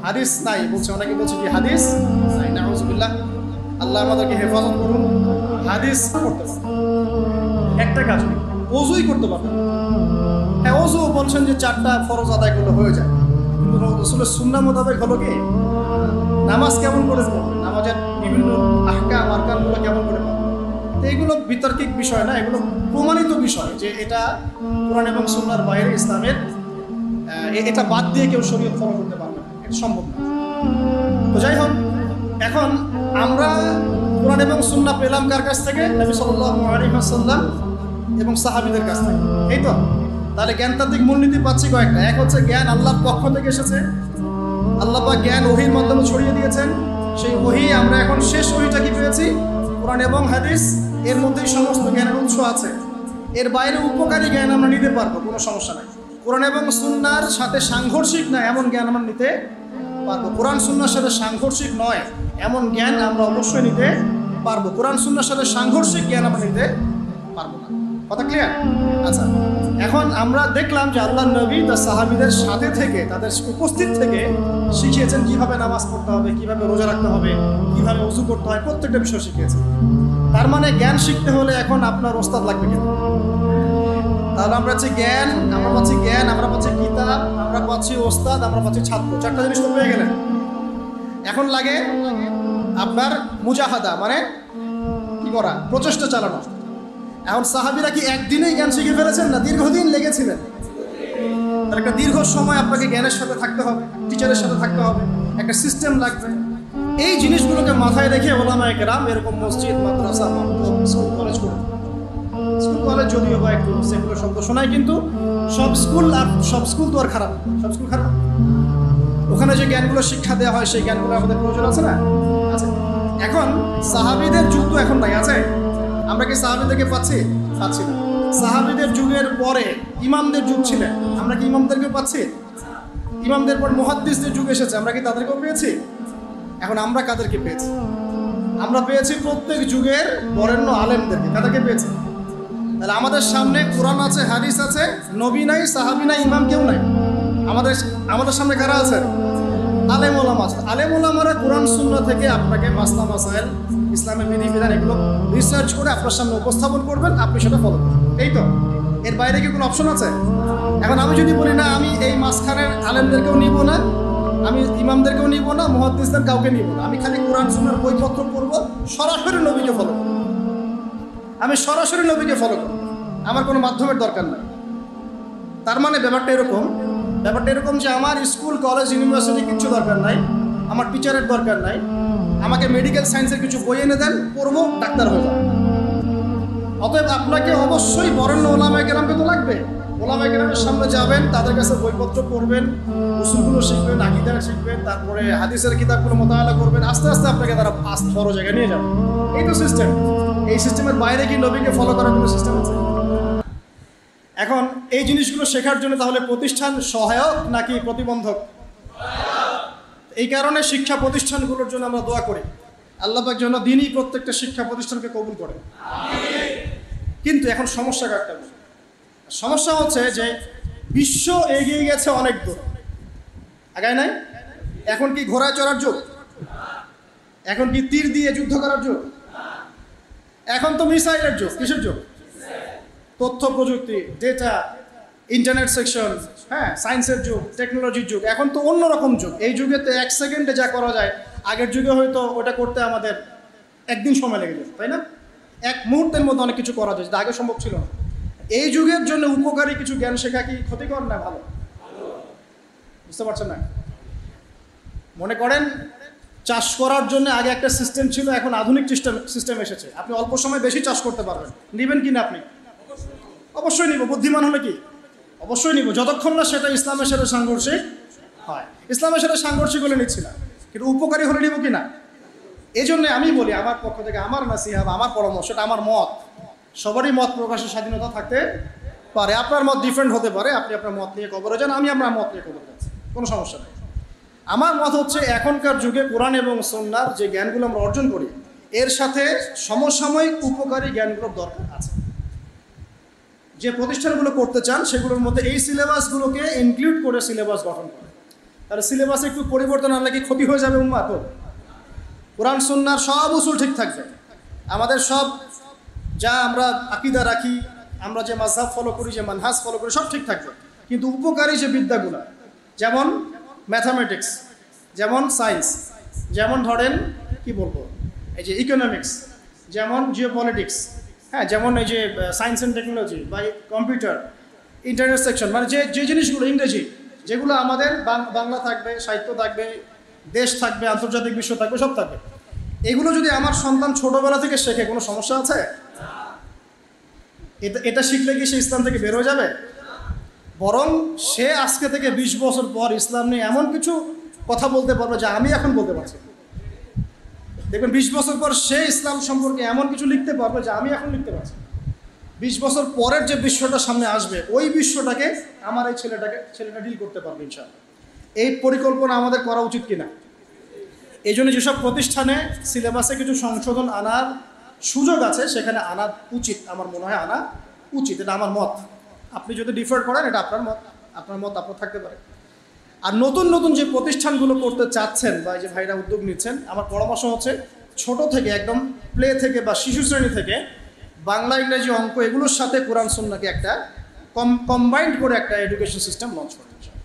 হাদিস নাই বলছে। অনেকে বলছে কি হাদিস নাই, নাউযুবিল্লাহ। আল্লাহ আমাদেরকে হেফাজত করুন। হাদিস করতে পারবেন, একটা কাজ ওযুই করতে পারবেন। হ্যাঁ, ওযু বলছেন যে 4টা ফরজ আদায় করলে হয়ে যায়, কিন্তু রাসূলের সুন্নাহ মোতাবেক হলো কি? নামাজ কেমন করে পড়বেন, নামাজের বিভিন্ন আহকাম আরকানগুলো কেমন করে পড়বেন, তো এগুলো বিতর্কিক বিষয় না, এগুলো প্রমাণিত বিষয় যে এটা কোরআন এবং সুন্নাহর বাইরে, ইসলামের এটা বাদ দিয়ে কেউ শরীয়ত ফলো করতে পারবে না, এটা সম্ভব না। তো যাই হোক, এখন আমরা কোরআন এবং সুন্নাহ পেলাম কার কাছ থেকে? নবী সাল্লাল্লাহু আলাইহি ওয়াসাল্লাম এবং সাহাবীদের কাছ থেকে। এই তো, তাহলে জ্ঞানতাত্ত্বিক মূলনীতি পাচ্ছি কয়েকটা। এক হচ্ছে জ্ঞান আল্লাহর পক্ষ থেকে এসেছে, আল্লাহ পাক জ্ঞান ওহীর মাধ্যমে ছড়িয়ে দিয়েছেন। সেই ওহী আমরা এখন শেষ ওহীটা কি পেয়েছি? কোরআন এবং হাদিস, এর মধ্যেই সমস্ত জ্ঞানের উৎস আছে। এর বাইরে উপকারী জ্ঞান আমরা নিতে পারবো, কোনো সমস্যা নাই। কোরআন এবং সুন্নাহর সাথে সাংঘর্ষিক না এমন জ্ঞান আমরা নিতে পারবো। কোরআন সুন্নাহর সাথে সাংঘর্ষিক নয় এমন জ্ঞান আমরা অবশ্যই নিতে পারবো। কোরআন সুন্নাহর সাথে সাংঘর্ষিক জ্ঞান আমরা নিতে পারবো না। কথা ক্লিয়ার? আচ্ছা, এখন আমরা দেখলাম যে আল্লাহর নবী তার সাহাবীদের সাথে থেকে, তাদের উপস্থিত থেকে শিখিয়েছেন কিভাবে নামাজ পড়তে হবে, কিভাবে রোজা রাখতে হবে, কিভাবে ওযু করতে হয়, প্রত্যেকটা বিষয় শিখিয়েছেন। তার মানে জ্ঞান শিখতে হলে এখন আপনার ওস্তাদ লাগবে কেন? তাহলে আমরা পাচ্ছি জ্ঞান, আমরা পাচ্ছি কিতাব, আমরা পাচ্ছি ওস্তাদ, আমরা পাচ্ছি ছাত্র। 4টা জিনিস তো পেয়ে গেলেন। এখন লাগে আপনার মুজাহাদা, মানে কি করা? প্রচেষ্টা চালানো। এখন সাহাবীরা কি একদিনেই জ্ঞান শিখে ফেলেছেন? না, দীর্ঘদিন লেগেছিলেন। তার একটা দীর্ঘ সময় আপনাকে জ্ঞানের সাথে থাকতে হবে, টিচারের সাথে থাকতে হবে, একটা সিস্টেম লাগবে। এই জিনিসগুলোকে মাথায় রেখে ওলামায়ে কেরাম এরকম মসজিদ, মাদ্রাসা, মাকতব, স্কুল, কলেজ করে। স্কুল কলেজ যদিও বা একটু সেকুলার শব্দ শোনায়, কিন্তু সব স্কুল তো আর খারাপ, সব স্কুল খারাপ। ওখানে যে জ্ঞানগুলো শিক্ষা দেওয়া হয় সেই জ্ঞানগুলো আমাদের প্রয়োজন আছে না? আছে। এখন সাহাবীদের যুগ তো এখন নাই, আছে? আমরা কি সাহাবীদেরকে পাচ্ছি না। সাহাবীদের যুগের পরে ইমামদের যুগ ছিলেন, আমরা কি ইমামদেরকেও পাচ্ছি? ইমামদের পর মুহাদ্দিসদের যুগ এসেছে, আমরা কি তাদেরকেও পেয়েছি? এখন আমরা কাদেরকে পেয়েছি? আমরা পেয়েছি প্রত্যেক যুগের বরেণ্য আলেমদেরকে। কাদেরকে পেয়েছি? তাহলে আমাদের সামনে কোরআন আছে, হাদিস আছে, নবী নাই, সাহাবী নাই, ইমাম কেউ নাই। আমাদের সামনে কারা আছে? আলেম ওলামা আছে। আলেম ওলামারা কোরআন সুন্নাহ থেকে আপনাকে মাসলা মাসাইল, ইসলামের বিধিবিধান এগুলো রিসার্চ করে আপনার সামনে উপস্থাপন করবেন, আপনি সেটা ফলো করবেন। এই তো, এর বাইরে কি কোনো অপশন আছে? এখন আমি যদি বলি না, আমি এই মাঝখানের আলেমদেরকেও নিব না, আমি ইমামদেরকেও নিব না, মুহাদ্দিসদের কাউকে নিব না, আমি খালি কোরআন সুন্নাহর বইপত্র পড়ব, সরাসরি নবীকে ফলো করব, আমি সরাসরি নবীকে ফলো করব, আমার কোনো মাধ্যমের দরকার নাই। তার মানে ব্যাপারটা এরকম যে আমার স্কুল, কলেজ, ইউনিভার্সিটি কিচ্ছু দরকার নাই, আমার টিচারের দরকার নাই, আমাকে মেডিকেল সায়েন্সের কিছু বই এনে দেন, পড়বো, ডাক্তার হয়ে যাবে। অতএব আপনাকে অবশ্যই বরেণ্য ওলামায়ে কেরামকে তো লাগবে। ওলামায়ে কেরামের সামনে যাবেন, তাদের কাছে বইপত্র পড়বেন, উসুলগুলো শিখবেন, আকীদা শিখবেন, তারপরে হাদিসের কিতাবগুলো মোতালা করবেন। আস্তে আস্তে আপনাকে তারা বড় জায়গায় নিয়ে যাবে। এই তো সিস্টেম। এই সিস্টেমের বাইরে কি নবীকে ফলো করার কোনো সিস্টেম আছে? এখন এই জিনিসগুলো শেখার জন্য তাহলে প্রতিষ্ঠান সহায়ক নাকি প্রতিবন্ধক? এই কারণে শিক্ষা প্রতিষ্ঠানগুলোর জন্য আমরা দোয়া করি, আল্লাহ পাক যেন দ্বীনি প্রত্যেকটা শিক্ষা প্রতিষ্ঠানকে কবুল করে। কিন্তু এখন সমস্যা একটা সমস্যা হচ্ছে যে বিশ্ব এগিয়ে গেছে অনেক দূর, আগায় নাই। এখন কি ঘোড়ায় চড়ার যুগ? এখন কি তীর দিয়ে যুদ্ধ করার যুগ? এখন তো মিসাইলের যুগ। কিসের যুগ? তথ্য প্রযুক্তি, ডেটা, ইন্টারনেট সেকশন, হ্যাঁ, সায়েন্সের যুগ, টেকনোলজির যুগ। এখন তো অন্যরকম যুগ। এই যুগে তো 1 সেকেন্ডে যা করা যায়, আগের যুগে হয়তো ওটা করতে আমাদের একদিন সময় লেগে যেত, তাই না? 1 মুহূর্তের মধ্যে অনেক কিছু করা যায়, যেটা আগে সম্ভব ছিল না। এই যুগের জন্য উপকারী কিছু জ্ঞান শেখা কি ক্ষতিকর না ভালো? বুঝতে পারছেন না? মনে করেন চাষ করার জন্য আগে একটা সিস্টেম ছিল, এখন আধুনিক সিস্টেম এসেছে। আপনি অল্প সময় বেশি চাষ করতে পারবেন। নেবেন কি না আপনি? অবশ্যই নিব। বুদ্ধিমান হলে কি? অবশ্যই নিব, যতক্ষণ না সেটা ইসলামের সাথে সাংঘর্ষিক হয়। ইসলামের সাথে সাংঘর্ষিক হলে নিচ্ছি না, কিন্তু উপকারী হলে নিব কি না? এই জন্য আমি বলি, আমার পক্ষ থেকে আমার নাসিহা, আমার পরামর্শ, এটা আমার মত। সবারই মত প্রকাশের স্বাধীনতা থাকতে পারে। আপনার মত ডিফারেন্ট হতে পারে, আপনি আপনার মত নিয়ে কবরে যান, আমি আমার মত নিয়ে কবরে যাচ্ছি, কোনো সমস্যা নেই। আমার মত হচ্ছে, এখনকার যুগে কোরআন এবং সুন্নাহর যে জ্ঞানগুলো আমরা অর্জন করি, এর সাথে সমসাময়িক উপকারী জ্ঞানগুলোর দরকার আছে। যে প্রতিষ্ঠানগুলো করতে চান সেগুলোর মধ্যে এই সিলেবাসগুলোকে ইনক্লুড করে সিলেবাস গঠন করে। তাহলে সিলেবাসে একটু পরিবর্তন আনলে কি ক্ষতি হয়ে যাবে উম্মাহ? কোরআন সুন্নাহর সব উসুল ঠিক থাকবে, আমাদের সব যা আমরা আকীদা রাখি, আমরা যে মাযহাব ফলো করি, যে মানহাজ ফলো করি, সব ঠিক থাকবে। কিন্তু উপকারী যে বিদ্যাগুলো, যেমন ম্যাথামেটিক্স, যেমন সায়েন্স, যেমন ধরেন কি বলবো, এই যে ইকোনমিক্স, যেমন জিওপলিটিক্স, হ্যাঁ, যেমন এই যে সায়েন্স অ্যান্ড টেকনোলজি বা কম্পিউটার, ইন্টারনেট সেকশন, মানে যে জিনিসগুলো ইংরেজি, যেগুলো আমাদের বাংলা থাকবে, সাহিত্য থাকবে, দেশ থাকবে, আন্তর্জাতিক বিশ্ব থাকবে, সব থাকবে। এগুলো যদি আমার সন্তান ছোটবেলা থেকে শেখে, কোনো সমস্যা আছে? এটা শিখলে কি সে ইসলাম থেকে বের হয়ে যাবে? বরং সে আজকে থেকে 20 বছর পর ইসলাম নিয়ে এমন কিছু কথা বলতে পারবে যা আমি এখন বলতে পারছি। দেখবেন 20 বছর পর সে ইসলাম সম্পর্কে এমন কিছু লিখতে পারবে যা আমি এখন লিখতে পারছি। 20 বছর পরের যে বিশ্বটা সামনে আসবে, ওই বিশ্বটাকে আমার এই ছেলেটা ডিল করতে পারবে ইনশাআল্লাহ। এই পরিকল্পনা আমাদের করা উচিত কিনা? এই জন্য যেসব প্রতিষ্ঠানে সিলেবাসে কিছু সংশোধন আনার সুযোগ আছে, সেখানে আনা উচিত, আমার মনে হয় আনা উচিত। এটা আমার মত। আপনি যদি ডিফার করেন, এটা আপনার মত, আপনার থাকতে পারে। আর নতুন নতুন যে প্রতিষ্ঠানগুলো করতে চাচ্ছেন বা যে ভাইরা উদ্যোগ নিচ্ছেন, আমার পরামর্শ হচ্ছে ছোট থেকে, একদম প্লে থেকে বা শিশু শ্রেণী থেকে বাংলা, ইংরেজি, অঙ্ক এগুলোর সাথে কোরআন সুন্নাহকে একটা কম্বাইন্ড করে একটা এডুকেশন সিস্টেম লঞ্চ করতে চাই।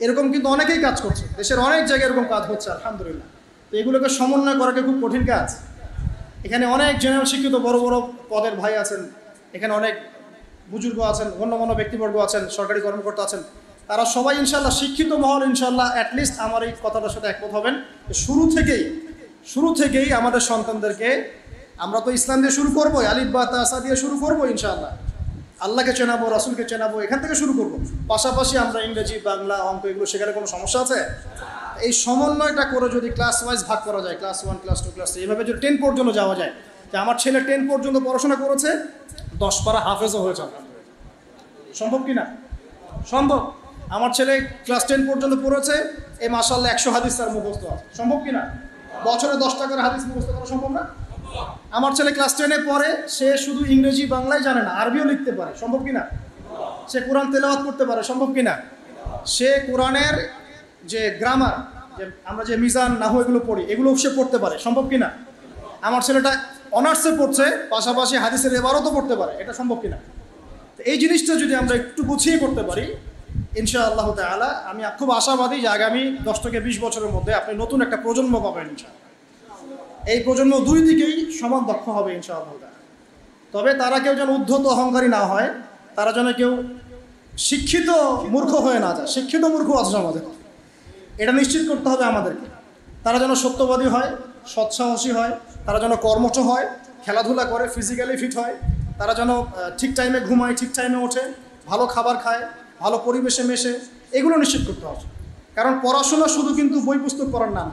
এরকম কিন্তু অনেকেই কাজ করছে, দেশের অনেক জায়গায় এরকম কাজ হচ্ছে আলহামদুলিল্লাহ। তো এগুলোকে সমন্বয় করাকে খুব কঠিন কাজ। এখানে অনেক জেনারেল শিক্ষিত বড় বড় পদের ভাই আছেন, এখানে অনেক বুজুর্গ আছেন, গণ্যমান্য ব্যক্তিবর্গ আছেন, সরকারি কর্মকর্তা আছেন, তারা সবাই ইনশাআল্লাহ শিক্ষিত মহল, ইনশাআল্লাহ অ্যাটলিস্ট আমার এই কথাটার সাথে একমত হবেন। শুরু থেকেই আমাদের সন্তানদেরকে, আমরা তো ইসলাম দিয়ে শুরু করবো, আলিফ বা তাসা দিয়ে শুরু করবো ইনশাআল্লাহ, আল্লাহকে চেনাবো, রাসূলকে চেনাবো, এখান থেকে শুরু করবো। পাশাপাশি আমরা ইংরেজি, বাংলা, অঙ্ক এগুলো শেখালে কোনো সমস্যা আছে? এই সমন্বয়টা করে যদি ক্লাস ওয়াইজ ভাগ করা যায়, ক্লাস 1, ক্লাস 2, ক্লাস 3, এইভাবে যদি 10 পর্যন্ত যাওয়া যায়, যে আমার ছেলে 10 পর্যন্ত পড়াশোনা করেছে, 10 পারা হাফেজও হয়েছে, সম্ভব কি না? সম্ভব। আমার ছেলে ক্লাস 10 পর্যন্ত পড়েছে, এই মাশাআল্লাহ 100 হাদিস তার মুখস্থ আছে, সম্ভব কি না? বছরে 10টা করে হাদিস মুখস্থ করা সম্ভব না? আমার ছেলে ক্লাস 10-এ পড়ে, সে শুধু ইংরেজি বাংলায় জানে না, আরবিও লিখতে পারে, সম্ভব কি না? সে কোরআন তেলাওয়াত করতে পারে, সম্ভব কি না? সে কোরআনের যে গ্রামার, যে আমরা যে মিজান, নাহু এগুলো পড়ি, এগুলো সে পড়তে পারে, সম্ভব কি না? আমার ছেলেটা অনার্সে পড়ছে, পাশাপাশি হাদিসের ইবারতও পড়তে পারে, এটা সম্ভব কি না? এই জিনিসটা যদি আমরা একটু গুছিয়ে করতে পারি ইনশাআল্লাহ তাআলা, আমি খুব আশাবাদী যে আগামী 10 থেকে 20 বছরের মধ্যে আপনি নতুন একটা প্রজন্ম পাবেন ইনশাআল্লাহ। এই প্রজন্ম দুই দিকেই সমান দক্ষ হবে ইনশাআল্লাহ তাআলা। তবে তারা কেউ যেন উদ্ধত অহংকারী না হয়, তারা যেন কেউ শিক্ষিত মূর্খ হয়ে না যায়। শিক্ষিত মূর্খ আছে সমাজে, এটা নিশ্চিত করতে হবে আমাদেরকে। তারা যেন সত্যবাদী হয়, সৎসাহসী হয়, তারা যেন কর্মঠ হয়, খেলাধুলা করে, ফিজিক্যালি ফিট হয়, তারা যেন ঠিক টাইমে ঘুমায়, ঠিক টাইমে ওঠে, ভালো খাবার খায়, ভালো পরিবেশে মেশে, এগুলো নিশ্চিত করতে হবে। কারণ পড়াশোনা শুধু কিন্তু বই পুস্তক পড়ার নাম,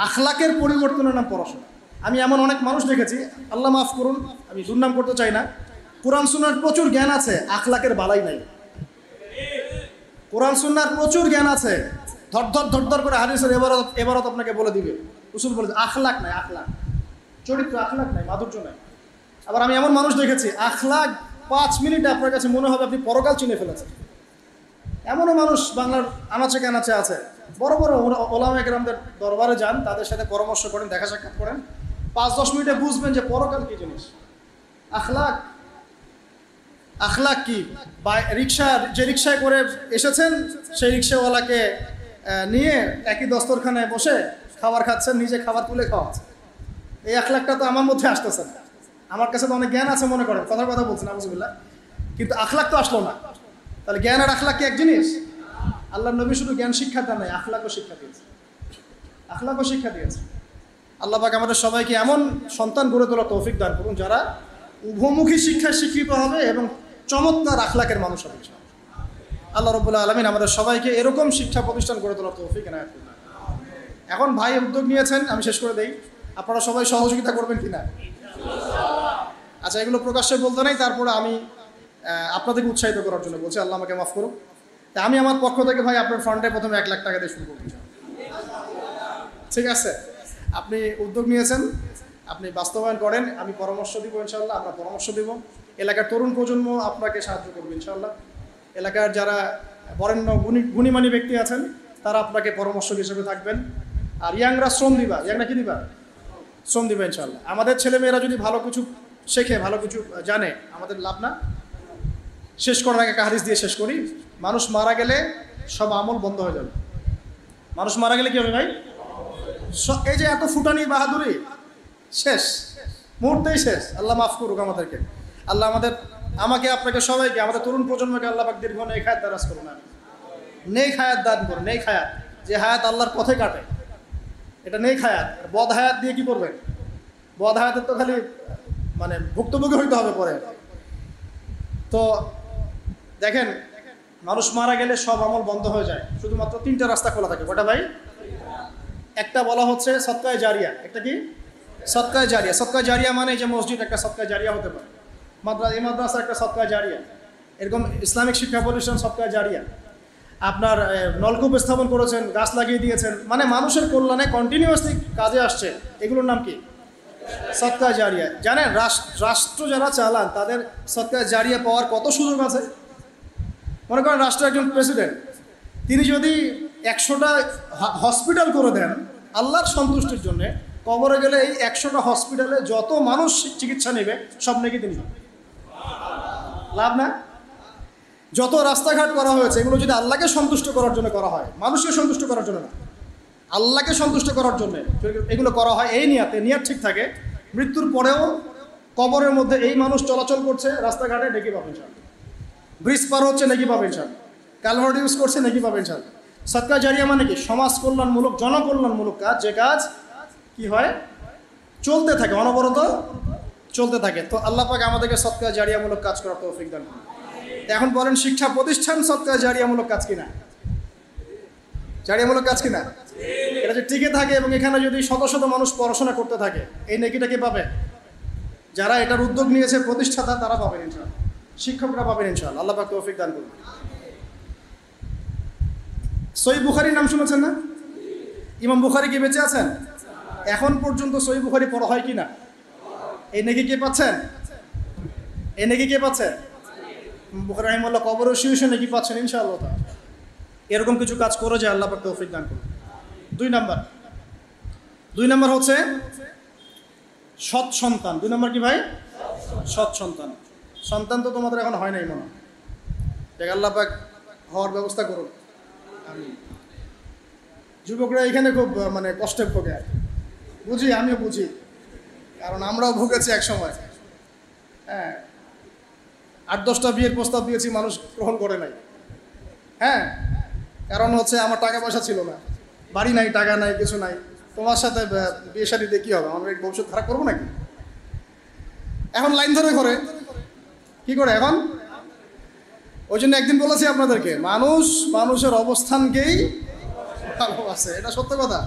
আখলাকের পরিবর্তনের নাম পড়াশোনা। আমি এমন অনেক মানুষ দেখেছি, আল্লাহ মাফ করুন, আমি দুর্নাম করতে চাই না, কোরআন সুন্নাহর প্রচুর জ্ঞান আছে, আখলাকের বালাই নাই। কোরআন সুন্নাহর প্রচুর জ্ঞান আছে, ধর করে হাদিসের এবারত আপনাকে বলে দিবে, উসুল বলে, আখলাক নাই, আখলাক চরিত্র, আখলাক নাই, মাধুর্য নাই। আবার আমি এমন মানুষ দেখেছি, আখলাক 5 মিনিটে আপনার কাছে মনে হবে আপনি পরকাল চিনে ফেলেছেন। এমনও মানুষ বাংলার আনাচে কানাচে আছে। বড় বড় ওলামা কেরামদের দরবারে যান, তাদের সাথে পরামর্শ করেন, দেখা সাক্ষাৎ করেন, 5-10 মিনিটে বুঝবেন যে পরকাল কী জিনিস। আখলাক, আখলাক কি? যে রিক্সায় করে এসেছেন সেই রিক্সাওয়ালাকে নিয়ে একই দস্তরখানায় বসে খাবার খাচ্ছেন, নিজে খাবার তুলে খাওয়াচ্ছেন। এই আখলাকটা তো আমার মধ্যে আসতেছে না। আমার কাছে তো অনেক জ্ঞান আছে মনে করেন, কথার কথা বলছেন আলহামদুলিল্লাহ, কিন্তু আখলাক তো আসলো না। তাহলে জ্ঞান আর আখলাক কি এক জিনিস? আল্লাহ নবী শুধু জ্ঞান শিক্ষা দেন নাই, আখলাকও শিক্ষা দিয়েছে, আখলাকও শিক্ষা দিয়েছে। আল্লাহ পাক আমাদের সবাইকে এমন সন্তান গড়ে তোলার তৌফিক দান করুন যারা উভমুখী শিক্ষায় শিক্ষিত হবে এবং চমৎকার আখলাকের মানুষ হবে। আল্লাহ রাব্বুল আলামিন আমাদের সবাইকে এরকম শিক্ষা প্রতিষ্ঠান গড়ে তোলার তৌফিক এনায়েত করুন। এখন ভাই উদ্যোগ নিয়েছেন, আমি শেষ করে দেই, আপনারা সবাই সহযোগিতা করবেন কিনা? আচ্ছা, এগুলো প্রকাশ্যে বলতে নেই, তারপরে আমি আপনাদেরকে উৎসাহিত করার জন্য বলছি, আল্লাহ আমাকে মাফ করুন। তা আমি আমার পক্ষ থেকে ভাই আপনার ফান্ডে প্রথমে 1 লাখ টাকা দিয়ে শুরু করব, ঠিক আছে? আপনি উদ্যোগ নিয়েছেন, আপনি বাস্তবায়ন করেন, আমি পরামর্শ দিব ইনশাআল্লাহ, আমরা পরামর্শ দিব। এলাকার তরুণ প্রজন্ম আপনাকে সাহায্য করবে ইনশাআল্লাহ। এলাকার যারা বরেণ্য গুণীমানী ব্যক্তি আছেন তারা আপনাকে পরামর্শক হিসেবে থাকবেন। আর ইয়াংরা শ্রম দিবা, ইয়াংরা কি দিবা? শ্রম দিবা ইনশাআল্লাহ। আমাদের ছেলেমেয়েরা যদি ভালো কিছু শেখে, ভালো কিছু জানে, আমাদের লাভ না? শেষ করার আগে একটা হাদিস দিয়ে শেষ করি। মানুষ মারা গেলে সব আমল বন্ধ হয়ে যাবে। মানুষ মারা গেলে কি হবে ভাই? এই যে এত ফুটানি বাহাদুরি শেষ, মুহূর্তেই শেষ। আল্লাহ মাফ করুক আমাদেরকে। আল্লাহ আমাকে আপনাকে সবাইকে, আমাদের তরুণ প্রজন্মকে আল্লাহ পাক দীর্ঘ নেক হায়াত দারাজ করুন। নেক হায়াত দান করুন, নেক হায়াত, যে হায়াত আল্লাহর পথে কাটে, এটা নেক হায়াত। বদ হায়াত দিয়ে কি করবেন? বদ হায়াতের তো খালি মানে ভুক্তভোগী হইতে হবে পরে। তো দেখেন, মানুষ মারা গেলে সব আমল বন্ধ হয়ে যায়, শুধুমাত্র 3টা রাস্তা খোলা থাকে। কটা ভাই? একটা বলা হচ্ছে সদকায়ে জারিয়া। একটা কি? সদকায়ে জারিয়া। সদকায়ে জারিয়া মানে যে মসজিদ একটা সদকায়ে জারিয়া হতে পারে, মাদ্রাসা একটা সদকায়ে জারিয়া, এরকম ইসলামিক শিক্ষা প্রতিষ্ঠান সদকায়ে জারিয়া। আপনার নলকূপ স্থাপন করেছেন, গাছ লাগিয়ে দিয়েছেন, মানে মানুষের কল্যাণে কন্টিনিউয়াসলি কাজে আসছে, এগুলোর নাম কি? সদকায়ে জারিয়া। জানেন রাষ্ট্র যারা চালান তাদের সদকায়ে জারিয়া পাওয়ার কত সুযোগ আছে? মনে করেন রাষ্ট্রের একজন প্রেসিডেন্ট, তিনি যদি 100টা হসপিটাল করে দেন আল্লাহর সন্তুষ্টির জন্য, কবরে গেলে এই 100টা হসপিটালে যত মানুষ চিকিৎসা নেবে সব নাকি তিনি লাভ না? যত রাস্তাঘাট করা হয়েছে এগুলো যদি আল্লাহকে সন্তুষ্ট করার জন্য করা হয়, মানুষকে সন্তুষ্ট করার জন্য না, আল্লাহকে সন্তুষ্ট করার জন্য এগুলো করা হয়, এই নিয়াত ঠিক থাকে, মৃত্যুর পরেও কবরের মধ্যে এই মানুষ চলাচল করছে, রাস্তাঘাটে নেকি পাবেন ইনশাআল্লাহ। ব্রিজ পার হচ্ছে নেকি পাবেন ইনশাআল্লাহ। কালভার্ট ইউজ করছে নেকি পাবেন ইনশাআল্লাহ। সদকা জারিয়া মানে কি? সমাজ কল্যাণমূলক, জনকল্যাণমূলক কাজ, যে কাজ কি হয়? চলতে থাকে, অনবরত চলতে থাকে। তো আল্লাহ পাক আমাদেরকে সদকা জারিয়ামূলক কাজ করার তৌফিক দান করুন। এখন বলেন, শিক্ষা প্রতিষ্ঠান সদকা জারিয়ামূলক কাজ কিনা? জারিয়ামূলক কাজ কিনা? এটা যে টিকে থাকে এবং এখানে যদি শত শত মানুষ পড়াশোনা করতে থাকে, এই নেকিটা কে পাবে? যারা এটার উদ্যোগ নিয়েছে, প্রতিষ্ঠাতা, তারা পাবেন ইনশাআল্লাহ, শিক্ষকরা পাবেন ইনশাআল্লাহ। আল্লাহ পাক তৌফিক দান করুন। সহিহ বুখারীর নাম শুনেছেন না? ইমাম বুখারী কি বেঁচে আছেন? এখন পর্যন্ত সহিহ বুখারী পড়া হয় কিনা? এই নেকি কে পাচ্ছেন? এই নেকি কে পাচ্ছেন? বুখারী রাহিমাহুল্লাহ কবরে শুয়ে নেকি পাচ্ছেন ইনশাআল্লাহ। এরকম কিছু কাজ করে যে আল্লাহ পাক তৌফিক দান করুন। 2 নাম্বার হচ্ছে সৎ সন্তান। 2 নাম্বার কি ভাই? সৎ সন্তান। সন্তান তো তোমাদের এখন হয় নাই মনে হয়, দেখ আল্লাহ পাক হওয়ার ব্যবস্থা করুন। যুবকরা এখানে খুব মানে কষ্টে ভোগে, বুঝি, আমিও বুঝি, কারণ আমরাও ভুগেছি এক সময়। হ্যাঁ, 8-10টা বিয়ের প্রস্তাব দিয়েছি, মানুষ গ্রহণ করে নাই। হ্যাঁ, কারণ হচ্ছে আমার টাকা পয়সা ছিল না, বাড়ি নাই, টাকা নাই, কিছু নাই। তোমার সাথে বিয়ে শাদী দিয়ে কী হবে? আমরা ভবিষ্যৎ খারাপ করবো নাকি? এখন লাইন ধরে করে কি করে এখন? ওই জন্য একদিন বলেছি আপনাদেরকে, মানুষের অবস্থানকেই ভালোবাসে, এটা সত্য কথা।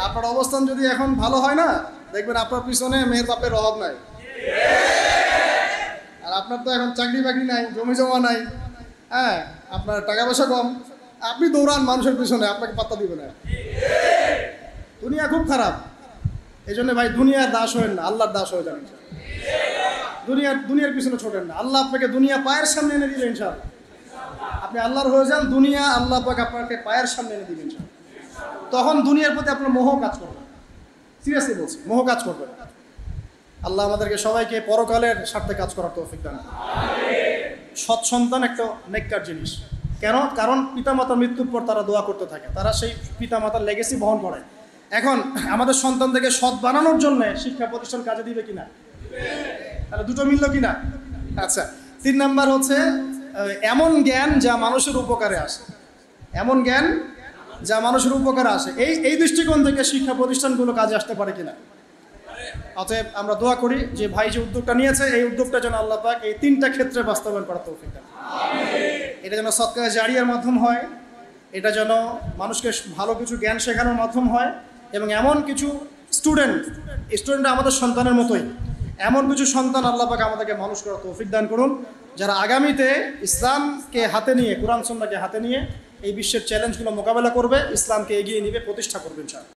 আপনার অবস্থান যদি এখন ভালো হয় না, দেখবেন আপনার পিছনে মেয়ের বাপের অভাব নাই। আর আপনার তো এখন চাকরি বাকরি নাই, জমি জমা নাই, হ্যাঁ, আপনার টাকা পয়সা কম, আপনি দৌড়ান মানুষের পিছনে, আপনাকে পাত্তা দিবে না। দুনিয়া খুব খারাপ। এই জন্য ভাই, দুনিয়ার দাস হবেন না, আল্লাহর দাস হয়ে যান। দুনিয়ার পিছনে ছোটেন না। আল্লাহ আপনাকে দুনিয়া পায়ের সামনে এনে দিবেন ইনশাআল্লাহ। আপনি আল্লাহর হয়ে যান, দুনিয়া আল্লাহ পাক আপনাকে পায়ের সামনে এনে দিবেন ইনশাআল্লাহ। তখন দুনিয়ার প্রতি আপনার মোহ কাজ করবে। সিরিয়াসলি বলছি, মোহ কাজ করবে। আল্লাহ আমাদেরকে সবাইকে পরকালের স্বার্থে কাজ করার তৌফিক দান করুন। সৎ সন্তান একটা নেককার জিনিস। কেন? কারণ পিতামাতার মৃত্যুর পর তারা দোয়া করতে থাকে, তারা সেই পিতামাতার লেগেসি বহন করে। এখন আমাদের সন্তানদেরকে সৎ বানানোর জন্য শিক্ষা প্রতিষ্ঠান কাজে দিবে কিনা? তাহলে দুটো মিলল কিনা? আচ্ছা, 3 নাম্বার হচ্ছে এমন জ্ঞান যা মানুষের উপকারে আসে। এমন জ্ঞান যা মানুষের উপকারে আসে, এই দৃষ্টিকোণ থেকে শিক্ষা প্রতিষ্ঠানগুলো কাজে আসতে পারে কিনা। অতএব আমরা দোয়া করি যে ভাই যে উদ্যোগটা নিয়েছে, এই উদ্যোগটা যেন আল্লাহ পাক এই 3টা ক্ষেত্রে বাস্তবায়ন করার তৌফিক দেন। এটা যেন সদকা জারিয়ার মাধ্যম হয়, এটা যেন মানুষকে ভালো কিছু জ্ঞান শেখানোর মাধ্যম হয়, এবং এমন কিছু স্টুডেন্ট আমাদের সন্তানের মতোই, এমন কিছু সন্তান আল্লাহ পাক আমাদেরকে মানুষ করার তৌফিক দান করুন, যারা আগামীতে ইসলামকে হাতে নিয়ে, কোরআন সুন্নাহকে হাতে নিয়ে এই বিশ্বের চ্যালেঞ্জগুলো মোকাবেলা করবে, ইসলামকে এগিয়ে নিবে, প্রতিষ্ঠা করবে ইনশাআল্লাহ।